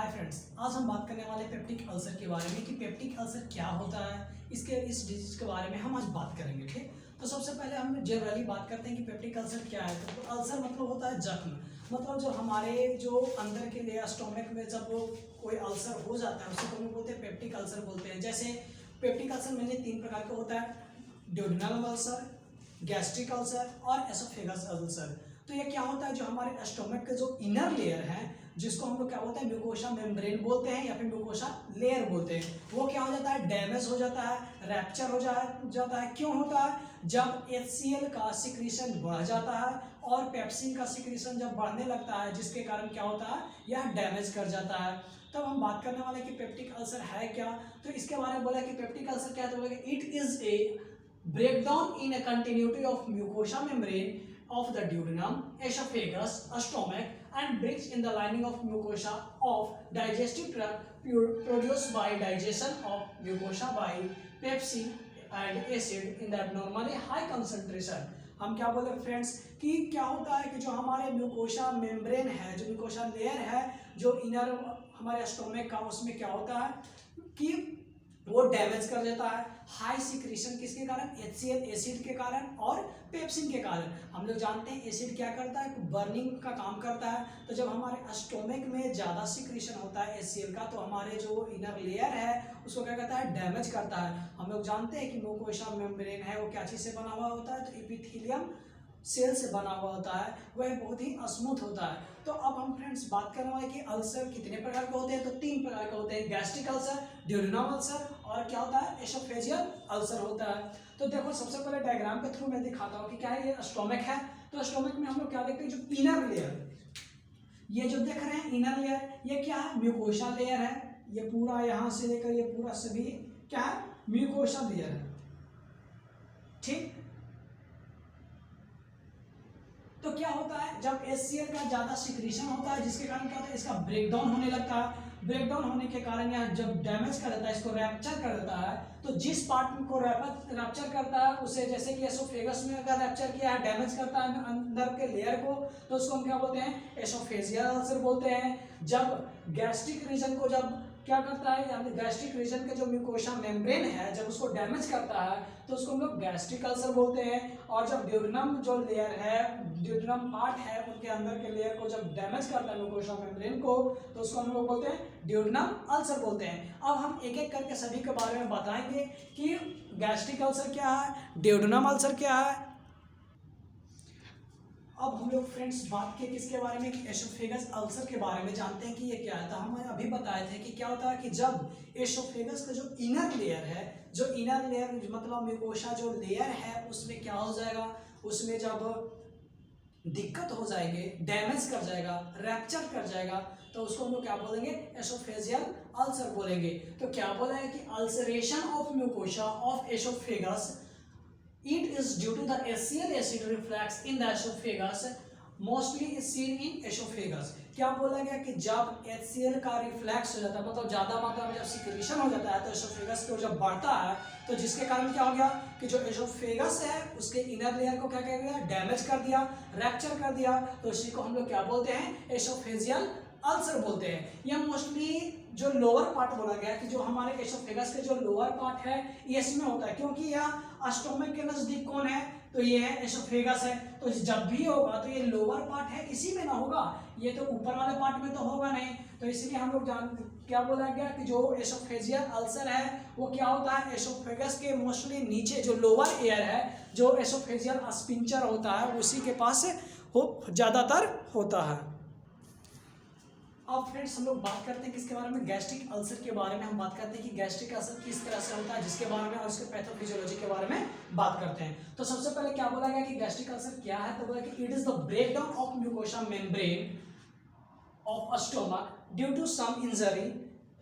Hi friends, आज हम बात करने वाले पेप्टिक अल्सर के बारे में कि पेप्टिक अल्सर क्या होता है। इस डिजीज के बारे में हम आज बात करेंगे। ठीक, तो सबसे पहले हम जनरली बात करते हैं कि पेप्टिक अल्सर क्या है। तो अल्सर मतलब होता है जख्म, मतलब जो हमारे जो अंदर के लिए स्टोमक में जब कोई अल्सर हो जाता है उसको हम बोलते हैं पेप्टिक अल्सर बोलते हैं। जैसे पेप्टिक अल्सर में 3 प्रकार का होता है, ड्यूडेनल अल्सर, गैस्ट्रिक अल्सर और एसोफेगस अल्सर। तो ये क्या होता है, जो हमारे स्टोमक का जो इनर लेयर है जिसको हम लोग क्या बोलते हैं, म्यूकोसा मेम्ब्रेन बोलते हैं या फिर म्यूकोसा लेयर बोलते हैं, वो क्या हो जाता है, डैमेज हो जाता है, रैप्चर हो जाता है। क्यों होता है? जब HCl का सिक्रीशन बढ़ जाता है और पेप्सिन का सिक्रीशन जब बढ़ने लगता है, जिसके कारण क्या होता है, यह डैमेज कर जाता है। तब हम बात करने वाले कि पेप्टिक अल्सर है क्या। तो इसके बारे में बोला कि पेप्टिक अल्सर क्या है, तो बोला कि it is a breakdown in a continuity of mucosa membrane of the duodenum, esophagus, stomach, and breaks in the lining of mucosa of digestive tract produced by digestion of mucosa by pepsin and acid in the abnormally high concentration। हम क्या बोले friends कि क्या होता है कि जो हमारे म्यूकोसा मेम्ब्रेन है, जो म्यूकोसा लेयर है, जो इनर हमारे स्टोमक का, उसमें क्या होता है कि वो डैमेज कर देता है। हाई सिक्रीशन किसके कारण? HCl एसिड के कारण और पेप्सिन के कारण। हम लोग जानते हैं एसिड क्या करता है, बर्निंग का काम करता है। तो जब हमारे स्टोमक में ज़्यादा सिक्रीशन होता है HCl का, तो हमारे जो इनर लेयर है उसको क्या करता है, डैमेज करता है। हम लोग जानते हैं कि म्यूकोसा मेम्ब्रेन है वो क्या चीज़ से बना हुआ होता है, तो एपिथेलियम सेल से बना हुआ होता है, वह बहुत ही स्मूथ होता है। तो अब हम फ्रेंड्स बात करने वाले कि अल्सर कितने प्रकार के होते हैं। तो 3 प्रकार के होते हैं, गैस्ट्रिक अल्सर, ड्यूडेनल अल्सर और क्या होता है, एसोफेजियल अल्सर होता है। तो देखो सबसे पहले डायग्राम के थ्रू मैं दिखाता हूँ कि क्या है, ये स्टोमक है। तो स्टोमक में हम लोग क्या देखते हैं, जो इनर लेयर, ये जो देख रहे हैं इनर लेयर, ये क्या है, म्यूकोसा लेयर है। ये पूरा यहाँ से लेकर ये पूरा सभी क्या है, म्यूकोसा लेयर है। ठीक, तो क्या होता है, जब HCl का ज्यादा सिक्रीशन होता है, जिसके कारण क्या होता है, इसका ब्रेकडाउन होने लगता है। ब्रेकडाउन होने के कारण यह जब डैमेज कर देता है, इसको रैप्चर कर देता है। तो जिस पार्ट को रैप्चर करता है उसे, जैसे कि एसोफेगस में अगर रैप्चर किया है, डैमेज करता है अंदर के लेयर को, तो उसको हम क्या बोलते हैं, एसोफेजियल अल्सर बोलते हैं। जब गैस्ट्रिक रीजन को जब क्या करता है, यानी गैस्ट्रिक रीजन के जो म्यूकोसा मेम्ब्रेन है जब उसको डैमेज करता है, तो उसको हम लोग गैस्ट्रिक अल्सर बोलते हैं। और जब ड्यूडेनम जो लेयर है, ड्यूडेनम पार्ट है, उनके अंदर के लेयर को जब डैमेज करता है म्यूकोसा मेम्ब्रेन को, तो उसको हम लोग बोलते हैं ड्यूडेनम अल्सर बोलते हैं। अब हम एक एक करके सभी के बारे में बताएंगे कि गैस्ट्रिक अल्सर क्या है, ड्यूडेनम अल्सर क्या है। अब हम लोग फ्रेंड्स बात किए किसके बारे में, कि एसोफेगस अल्सर के बारे में जानते हैं कि ये क्या है। तो हम अभी बताए थे कि क्या होता है कि जब एसोफेगस का जो इनर लेयर है, जो इनर लेयर मतलब म्यूकोसा जो लेयर है, उसमें क्या हो जाएगा, उसमें जब दिक्कत हो जाएगी, डैमेज कर जाएगा, रैप्चर कर जाएगा, तो उसको हम लोग क्या बोलेंगे, एसोफेजियल अल्सर बोलेंगे। तो क्या बोला है कि ulceration of mucosa of oesophagus, it is due to the HCl acid reflux in the esophagus, mostly is seen in esophagus। क्या बोला गया कि जब HCl का रिफ्लैक्स हो जाता है, मतलब ज्यादा मात्रा में जब सिक्रीशन हो जाता है, तो एसोफेगस को जब बढ़ता है, तो जिसके कारण क्या हो गया कि जो एसोफेगस है उसके इनर लेयर को क्या कर दिया, डैमेज कर दिया, रैप्चर कर दिया। तो इसी को हम लोग क्या बोलते हैं, एसोफेजियल अल्सर बोलते हैं। यह मोस्टली जो लोअर पार्ट बोला गया कि जो हमारे एसोफेगस के जो लोअर पार्ट है इसमें होता है, क्योंकि यह स्टोमक के नजदीक कौन है, तो ये है एसोफेगस है। तो जब भी होगा तो ये लोअर पार्ट है, इसी में ना होगा, ये तो ऊपर वाले पार्ट में तो होगा नहीं। तो इसलिए हम लोग क्या बोला गया कि जो एसोफेजियल अल्सर है वो क्या होता है, एसोफेगस के मोस्टली नीचे जो लोअर एयर है, जो एसोफेजियल स्पिंचर होता है, उसी के पास ज्यादातर होता है। अब फ्रेंड्स हम लोग बात करते हैं किसके बारे में, गैस्ट्रिक अल्सर के बारे में। हम बात करते हैं कि गैस्ट्रिक अल्सर किस तरह से होता है, जिसके बारे में और उसके पैथोफिजियोलॉजी के बारे में बात करते हैं। तो सबसे पहले क्या बोला गया कि गैस्ट्रिक अल्सर क्या है, तो बोला कि it is the breakdown of mucosa membrane of stomach due to some injury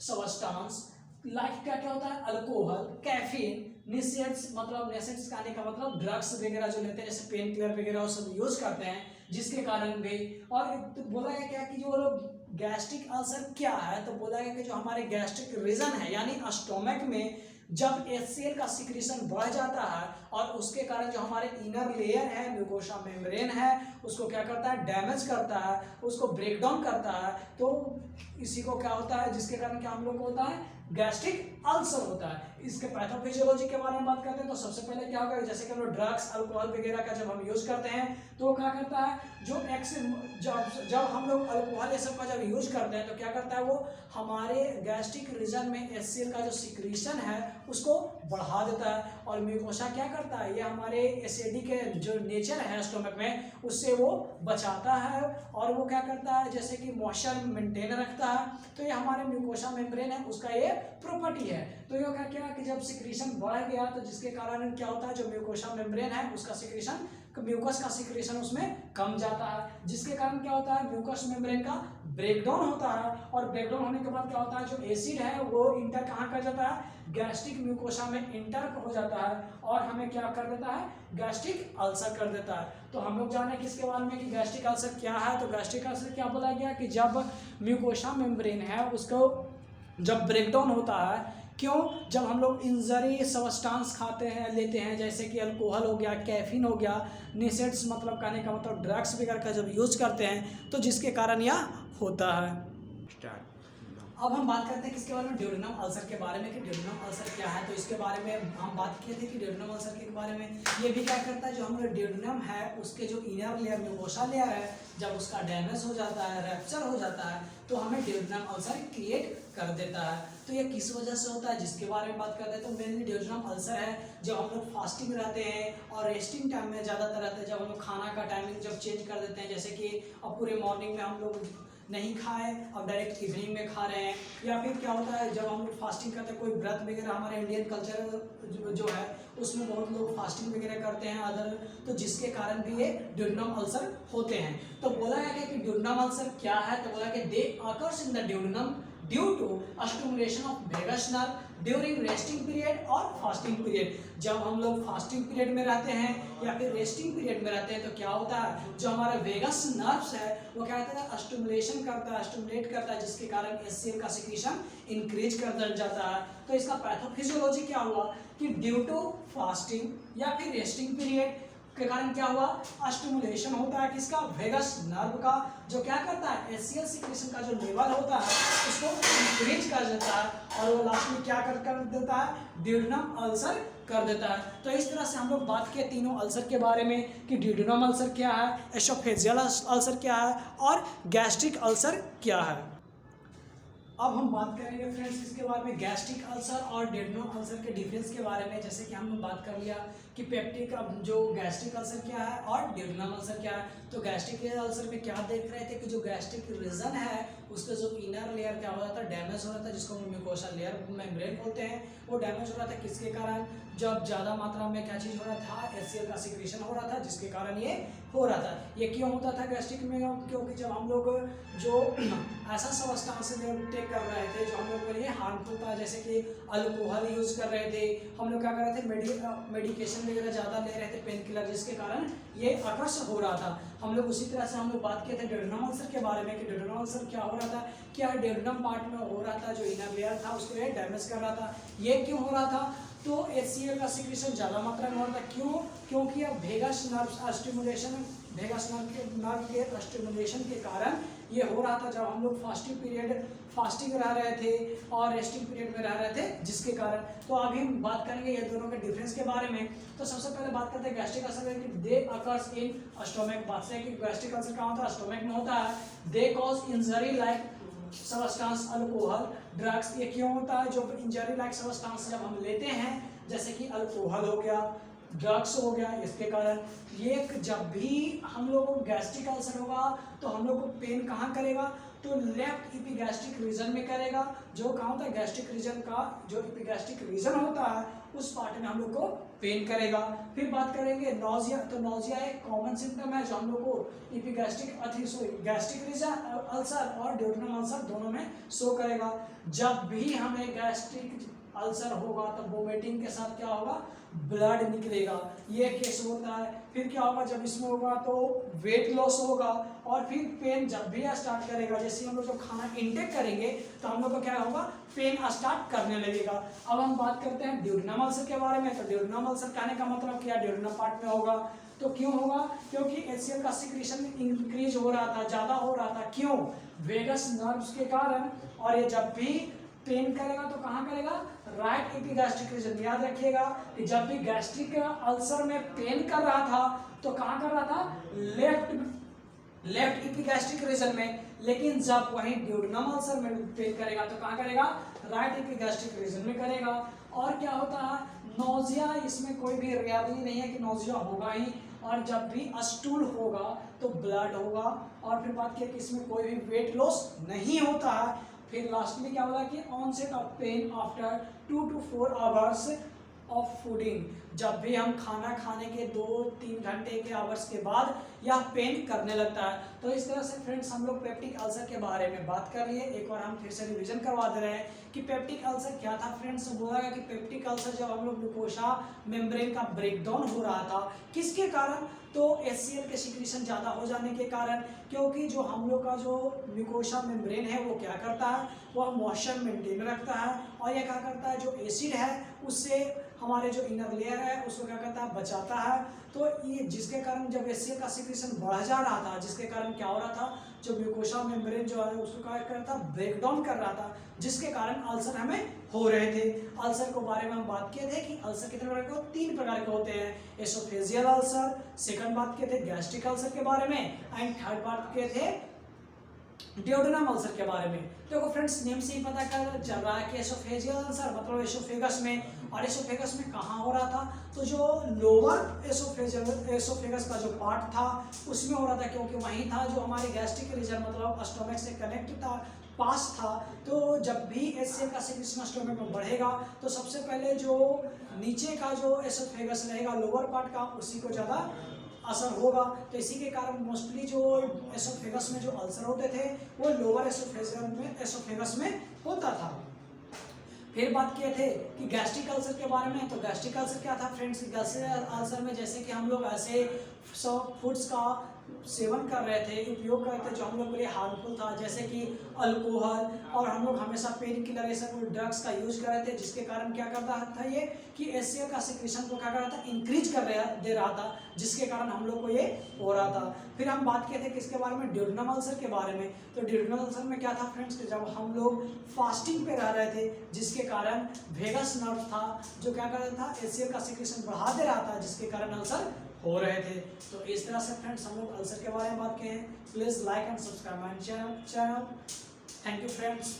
substance like क्या क्या होता है, अल्कोहल, कैफीन, निसेंट्स, मतलब नेसेंट्स कहने का मतलब ड्रग्स वगैरह जो लेते हैं, जैसे पेन किलर वगैरह वो सब यूज करते हैं, जिसके कारण भी। और तो बोला गया क्या कि जो लोग गैस्ट्रिक अल्सर क्या है, तो बोला गया कि जो हमारे गैस्ट्रिक रीजन है, यानी स्टोमक में जब HCl का सिक्रीशन बढ़ जाता है और उसके कारण जो हमारे इनर लेयर है, म्यूकोसा मेम्ब्रेन है, उसको क्या करता है, डैमेज करता है, उसको ब्रेक डाउन करता है। तो इसी को क्या होता है, जिसके कारण क्या हम लोग को होता है, गैस्ट्रिक अल्सर होता है। इसके पैथोफिजियोलॉजी के बारे में बात करते हैं तो सबसे पहले क्या होगा, जैसे कि हम लोग ड्रग्स, अल्कोहल वगैरह का जब हम यूज करते हैं तो क्या करता है, जब हम लोग अल्कोहल ये सब का जब यूज करते हैं तो क्या करता है, वो हमारे गैस्ट्रिक रीजन में HCl का जो सिक्रीशन है उसको बढ़ा देता है। और म्यूकोसा क्या करता है, ये हमारे एसिडिक के जो नेचर है स्टोमक में उससे वो बचाता है और वो क्या करता है, जैसे कि मॉइस्चर मेंटेन रखता है। तो ये हमारे म्यूकोसा मेम्ब्रेन है उसका ये प्रॉपर्टी है। तो ये क्या किया कि जब सिक्रीशन बढ़ गया तो जिसके कारण क्या होता है, जो म्यूकोसा मेम्ब्रेन है उसका सिक्रीशन, म्यूकस का सिक्रीशन उसमें कम जाता है, जिसके कारण क्या होता है, म्यूकस मेम्ब्रेन का ब्रेकडाउन होता है। और ब्रेकडाउन होने के बाद क्या होता है, जो एसिड है वो इंटर कहाँ कर जाता है, गैस्ट्रिक म्यूकोसा में इंटर हो जाता है और हमें क्या कर देता है, गैस्ट्रिक अल्सर कर देता है। तो हम लोग जाने किसके बारे में कि गैस्ट्रिक अल्सर क्या है। तो गैस्ट्रिक अल्सर क्या बोला गया कि जब म्यूकोसा मेम्ब्रेन है उसको जब ब्रेकडाउन होता है, क्यों, जब हम लोग इंजरी सब्सटेंस खाते हैं, लेते हैं, जैसे कि अल्कोहल हो गया, कैफीन हो गया, निसेट्स मतलब कहने का मतलब ड्रग्स वगैरह का जब यूज करते हैं तो जिसके कारण यह होता है। अब हम बात करते हैं किसके बारे में, ड्यूडेनम अल्सर के बारे में कि ड्यूडेनम अल्सर क्या है। तो इसके बारे में हम बात किए थे कि ड्यूडेनम अल्सर के बारे में ये भी क्या करता है, जो हम लोग ड्यूडेनम है उसके जो इनर लेयर म्यूकोसा लेयर है जब उसका डैमेज हो जाता है, रैप्चर हो जाता है तो हमें ड्यूडेनम अल्सर क्रिएट कर देता है। तो ये किस वजह से होता है, जिसके बारे में बात करते हैं तो मेनली ड्यूडेनम अल्सर है जब हम लोग फास्टिंग रहते हैं और रेस्टिंग टाइम में ज़्यादातर रहते हैं, जब हम लोग खाना का टाइमिंग जब चेंज कर देते हैं, जैसे कि अब पूरे मॉर्निंग में हम लोग नहीं खाए और डायरेक्ट इवनिंग में खा रहे हैं, या फिर क्या होता है जब हम लोग फास्टिंग करते हैं, कोई व्रत वगैरह हमारे इंडियन कल्चर जो है उसमें बहुत लोग फास्टिंग वगैरह करते हैं अदर, तो जिसके कारण भी ये ड्यूडेनम अल्सर होते हैं। तो बोला गया कि ड्यूडेनम अल्सर क्या है, तो बोला कि they occurs in the duodenum due to stimulation of vagus nerve during resting period और फास्टिंग पीरियड। जब हम लोग फास्टिंग पीरियड में रहते हैं या फिर रेस्टिंग पीरियड में रहते हैं तो क्या होता है, जो हमारा वेगस नर्व्स है वो क्या कहता है, स्टिमुलेशन करता है, स्टिमुलेट करता है, जिसके कारण HCl का सिक्रीशन इंक्रीज कर जाता है। तो इसका पैथोफिजियोलॉजी क्या हुआ कि ड्यू टू फास्टिंग या फिर रेस्टिंग पीरियड के कारण क्या हुआ, स्टिमुलेशन होता है किसका, वेगस नर्व का, जो क्या करता है HCl सिक्रीशन का जो लेवल होता है उसको इंक्रीज कर देता है और वो लास्ट में क्या कर देता है, ड्यूडेनम अल्सर कर देता है। तो इस तरह से हम लोग बात किए तीनों अल्सर के बारे में कि ड्यूडेनम अल्सर क्या है, एसोफेजियल अल्सर क्या है और गैस्ट्रिक अल्सर क्या है। अब हम बात करेंगे फ्रेंड्स इसके बारे में गैस्ट्रिक अल्सर और ड्यूडेनम अल्सर के डिफरेंस के बारे में। जैसे कि हमने बात कर लिया कि पेप्टिक जो गैस्ट्रिक अल्सर क्या है और ड्यूडेनम अल्सर क्या है। तो गैस्ट्रिक अल्सर में क्या देख रहे थे कि जो गैस्ट्रिक रीजन है उसका जो इनर लेयर क्या हो रहा था, डैमेज हो रहा था, जिसको हम म्यूकोसा लेयर मेम्ब्रेन बोलते हैं, वो डैमेज हो रहा था किसके कारण, जब ज़्यादा मात्रा में क्या चीज़ हो रहा था, HCl का सिक्रीशन हो रहा था, जिसके कारण ये हो रहा था। ये क्यों होता था गैस्ट्रिक में, क्योंकि जब हम लोग जो ऐसा सब्सटेंस टेक कर रहे थे जो हम लोग के लिए हार्मफुल था, जैसे कि अल्कोहल यूज कर रहे थे, हम लोग क्या कर रहे थे, मेडिकेशन वगैरह ज़्यादा ले रहे थे, पेन किलर, जिसके कारण ये अकर्ष हो रहा था। हम लोग उसी तरह से हम लोग बात किए थे ड्यूडेनम अल्सर के बारे में कि ड्यूडेनम अल्सर क्या हो रहा था, क्या ड्यूडेनम पार्ट में हो रहा था, जो इनर लेयर था उसको ये डैमेज कर रहा था। ये क्यों हो रहा था, तो HCl का सिक्रीशन ज़्यादा मात्रा में हो रहा था। क्यों, क्योंकि अब vagus nerve stimulation, vagus nerve के स्टिमुलेशन के कारण ये हो रहा था जब हम लोग फास्टिंग रह रहे थे और रेस्टिंग पीरियड में रह रहे थे, जिसके कारण। तो अभी हम बात करेंगे ये दोनों के डिफरेंस के बारे में। तो सबसे पहले बात करते हैं गैस्ट्रिक अल्सर की, दे अकर्स इन स्टोमक। बात से कि गैस्ट्रिक अल्सर कहाँ होता है, स्टोमक में होता है। They cause injury like substance alcohol drugs. ये क्यों होता है, जो इंजरी लाइक सब्सटेंस जब हम लेते हैं, जैसे कि अल्कोहल हो गया, ड्रग्स हो गया, इसके कारण ये जब भी हम लोग को गैस्ट्रिक अल्सर होगा तो हम लोग को पेन कहाँ करेगा, तो लेफ्ट इपिगैस्ट्रिक रीजन में करेगा। जो कहाँ होता है गैस्ट्रिक रीजन का, जो इपिगैस्ट्रिक रीजन होता है उस पार्ट में हम लोग को पेन करेगा। फिर बात करेंगे नॉजिया। तो नॉजिया एक कॉमन सिम्टम है जो हम लोग को गैस्ट्रिक रीजन अल्सर और ड्यूडेनम अल्सर दोनों में शो करेगा। जब भी हमें गैस्ट्रिक अल्सर होगा तो वोमिटिंग के साथ क्या होगा, ब्लड निकलेगा, ये केस होता है। फिर क्या होगा, जब इसमें होगा तो वेट लॉस होगा, और फिर पेन जब भी स्टार्ट करेगा, जैसे हम लोग जब खाना इंटेक करेंगे तो हम लोग को क्या होगा, पेन स्टार्ट करने लगेगा। अब हम बात करते हैं ड्यूडेनम अल्सर के बारे में। तो ड्यूडेनम अल्सर कहने का मतलब क्या, ड्यूडेनम पार्ट में होगा। तो क्यों होगा, क्योंकि HCl का सिक्रीशन इंक्रीज हो रहा था, ज्यादा हो रहा था। क्यों, वेगस नर्व्स के कारण। और ये जब भी पेन करेगा तो कहाँ करेगा, राइट एपिगैस्ट्रिक रीजन। याद रखिएगा कि जब भी गैस्ट्रिक अल्सर में पेन कर रहा था तो कहाँ कर रहा था, लेफ्ट एपिगैस्ट्रिक रीजन में। लेकिन जब वही ड्यूडेनम अल्सर में पेन करेगा तो कहाँ करेगा, राइट एपिगैस्ट्रिक रीजन में करेगा। और क्या होता है, नोजिया, इसमें कोई भी रियलिटी नहीं है कि नोजिया होगा ही। और जब भी स्टूल होगा तो ब्लड होगा। और फिर बात किया कि इसमें कोई भी वेट लॉस नहीं होता है। फिर लास्ट में क्या बोला कि onset of pain after 2 to 4 hours of fooding. जब भी हम खाना खाने के 2-3 घंटे के आवर्स के बाद यह पेन करने लगता है। तो इस तरह से फ्रेंड्स हम लोग पेप्टिक अल्सर के बारे में बात कर लिए। एक बार हम फिर से रिवीजन करवा दे रहे हैं कि पेप्टिक अल्सर क्या था। फ्रेंड्स बोला गया कि पेप्टिक अल्सर जब हम लोग ग्लूकोसा मेम्ब्रेन का ब्रेकडाउन हो रहा था, किसके कारण, तो HCl के सिक्रीशन ज़्यादा हो जाने के कारण। क्योंकि जो हम लोग का जो म्यूकोसा मेम्ब्रेन है वो क्या करता है, वह मॉइस्चर मेंटेन रखता है। और यह क्या करता है, जो एसिड है उससे हमारे जो इनर लेयर है उसको क्या करता है, बचाता है। तो ये जिसके कारण जब HCl का सिक्रीशन बढ़ जा रहा था, जिसके कारण क्या हो रहा था, जो म्यूकोसा मेम्ब्रेन जो है उसको क्या करता, ब्रेकडाउन कर रहा था, जिसके कारण अल्सर हमें हो रहे थे। अल्सर के बारे में हम बात किए थे कि अल्सर कितने प्रकार के, 3 प्रकार के होते हैं। एसोफेजियल अल्सर, सेकंड बात किए थे गैस्ट्रिक अल्सर के बारे में, एंड थर्ड बात किए थे ड्यूडेनम अल्सर के बारे में। देखो फ्रेंड्स, नेम से ही पता चल रहा है कि एसोफेजियल अल्सर मतलब एसोफेगस में। और एसोफेगस में कहाँ हो रहा था, तो जो लोअर एसोफेगस का जो पार्ट था उसमें हो रहा था, क्योंकि वहीं था जो हमारे गैस्ट्रिक रीजन मतलब स्टोमक से कनेक्ट था, पास था। तो जब भी HCl का सिक्रीशन स्टोमक में बढ़ेगा तो सबसे पहले जो नीचे का जो एसोफेगस रहेगा लोअर पार्ट का, उसी को ज़्यादा असर होगा। तो इसी के कारण मोस्टली जो एसोफेगस में जो अल्सर होते थे वो लोअर एसोफेगस में होता था। फिर बात किए थे कि गैस्ट्रिक अल्सर के बारे में। तो गैस्ट्रिक अल्सर क्या था फ्रेंड्स, गैस्ट्रिक अल्सर में जैसे कि हम लोग ऐसे सब फूड्स का सेवन कर रहे थे, उपयोग कर रहे थे जो हम लोग के लिए हार्मफुल था, जैसे कि अल्कोहल। और हम लोग हमेशा पेन किलर ऐसा कोई ड्रग्स का यूज कर रहे थे, जिसके कारण क्या करता था ये कि HCl का सिक्रीशन को क्या कर रहा था, इंक्रीज दे रहा था, जिसके कारण हम लोग को ये हो रहा था। फिर हम बात किए थे किसके बारे में, ड्यूडेनम अल्सर के बारे में। तो ड्यूडेनम अल्सर में क्या था फ्रेंड्स, जब हम लोग फास्टिंग पे रह रहे थे, जिसके कारण वेगस नर्व था जो क्या कर रहा था, HCl का सिक्रीशन बढ़ा दे रहा था, जिसके कारण अल्सर हो रहे थे। तो इस तरह से फ्रेंड्स हम लोग अल्सर के बारे में बात किए हैं। Please like and subscribe my channel. Thank you friends.